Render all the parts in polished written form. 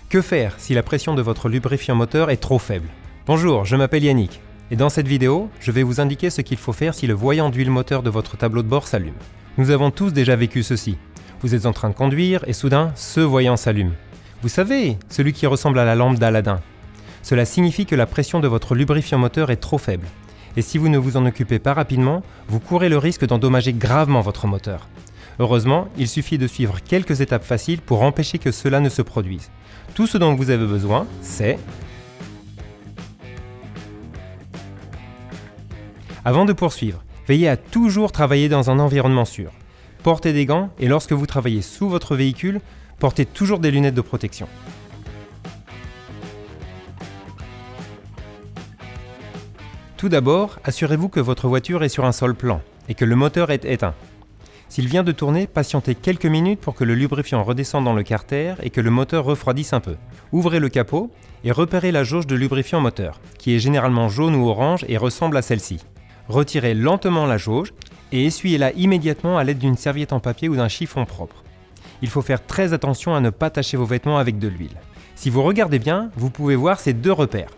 Que faire si la pression de votre lubrifiant moteur est trop faible? Bonjour, je m'appelle Yannick et dans cette vidéo, je vais vous indiquer ce qu'il faut faire si le voyant d'huile moteur de votre tableau de bord s'allume. Nous avons tous déjà vécu ceci. Vous êtes en train de conduire et soudain, ce voyant s'allume. Vous savez, celui qui ressemble à la lampe d'Aladin. Cela signifie que la pression de votre lubrifiant moteur est trop faible. Et si vous ne vous en occupez pas rapidement, vous courez le risque d'endommager gravement votre moteur. Heureusement, il suffit de suivre quelques étapes faciles pour empêcher que cela ne se produise. Tout ce dont vous avez besoin, c'est... Avant de poursuivre, veillez à toujours travailler dans un environnement sûr. Portez des gants et lorsque vous travaillez sous votre véhicule, portez toujours des lunettes de protection. Tout d'abord, assurez-vous que votre voiture est sur un sol plan et que le moteur est éteint. S'il vient de tourner, patientez quelques minutes pour que le lubrifiant redescende dans le carter et que le moteur refroidisse un peu. Ouvrez le capot et repérez la jauge de lubrifiant moteur, qui est généralement jaune ou orange et ressemble à celle-ci. Retirez lentement la jauge et essuyez-la immédiatement à l'aide d'une serviette en papier ou d'un chiffon propre. Il faut faire très attention à ne pas tacher vos vêtements avec de l'huile. Si vous regardez bien, vous pouvez voir ces deux repères.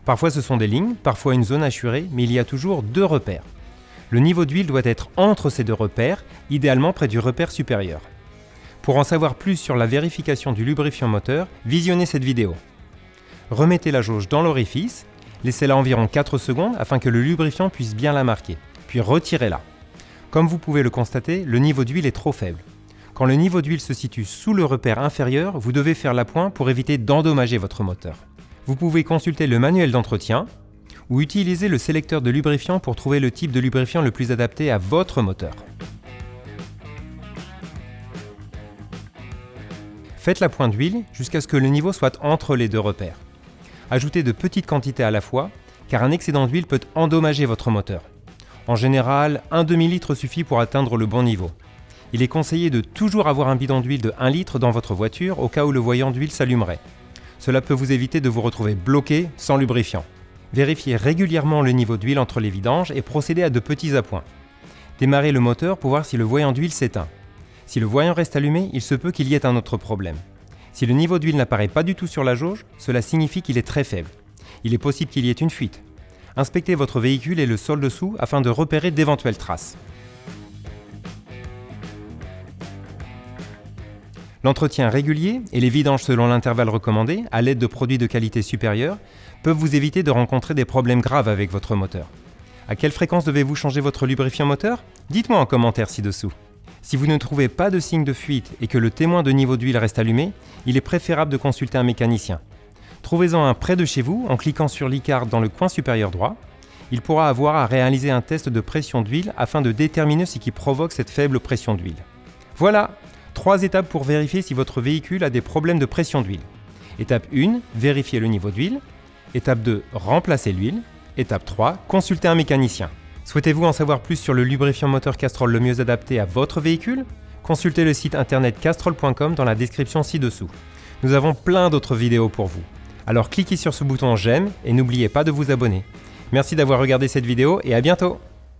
Parfois ce sont des lignes, parfois une zone hachurée, mais il y a toujours deux repères. Le niveau d'huile doit être entre ces deux repères, idéalement près du repère supérieur. Pour en savoir plus sur la vérification du lubrifiant moteur, visionnez cette vidéo. Remettez la jauge dans l'orifice, laissez-la environ 4 secondes afin que le lubrifiant puisse bien la marquer, puis retirez-la. Comme vous pouvez le constater, le niveau d'huile est trop faible. Quand le niveau d'huile se situe sous le repère inférieur, vous devez faire l'appoint pour éviter d'endommager votre moteur. Vous pouvez consulter le manuel d'entretien ou utiliser le sélecteur de lubrifiant pour trouver le type de lubrifiant le plus adapté à votre moteur. Faites l'appoint d'huile jusqu'à ce que le niveau soit entre les deux repères. Ajoutez de petites quantités à la fois, car un excédent d'huile peut endommager votre moteur. En général, un demi-litre suffit pour atteindre le bon niveau. Il est conseillé de toujours avoir un bidon d'huile de 1 litre dans votre voiture au cas où le voyant d'huile s'allumerait. Cela peut vous éviter de vous retrouver bloqué sans lubrifiant. Vérifiez régulièrement le niveau d'huile entre les vidanges et procédez à de petits appoints. Démarrez le moteur pour voir si le voyant d'huile s'éteint. Si le voyant reste allumé, il se peut qu'il y ait un autre problème. Si le niveau d'huile n'apparaît pas du tout sur la jauge, cela signifie qu'il est très faible. Il est possible qu'il y ait une fuite. Inspectez votre véhicule et le sol dessous afin de repérer d'éventuelles traces. L'entretien régulier et les vidanges selon l'intervalle recommandé, à l'aide de produits de qualité supérieure, peuvent vous éviter de rencontrer des problèmes graves avec votre moteur. À quelle fréquence devez-vous changer votre lubrifiant moteur? Dites-moi en commentaire ci-dessous. Si vous ne trouvez pas de signe de fuite et que le témoin de niveau d'huile reste allumé, il est préférable de consulter un mécanicien. Trouvez-en un près de chez vous en cliquant sur l'icarte dans le coin supérieur droit. Il pourra avoir à réaliser un test de pression d'huile afin de déterminer ce qui provoque cette faible pression d'huile. Voilà! 3 étapes pour vérifier si votre véhicule a des problèmes de pression d'huile. Étape 1, vérifier le niveau d'huile. Étape 2, remplacer l'huile. Étape 3, consulter un mécanicien. Souhaitez-vous en savoir plus sur le lubrifiant moteur Castrol le mieux adapté à votre véhicule? Consultez le site internet castrol.com dans la description ci-dessous. Nous avons plein d'autres vidéos pour vous. Alors cliquez sur ce bouton j'aime et n'oubliez pas de vous abonner. Merci d'avoir regardé cette vidéo et à bientôt!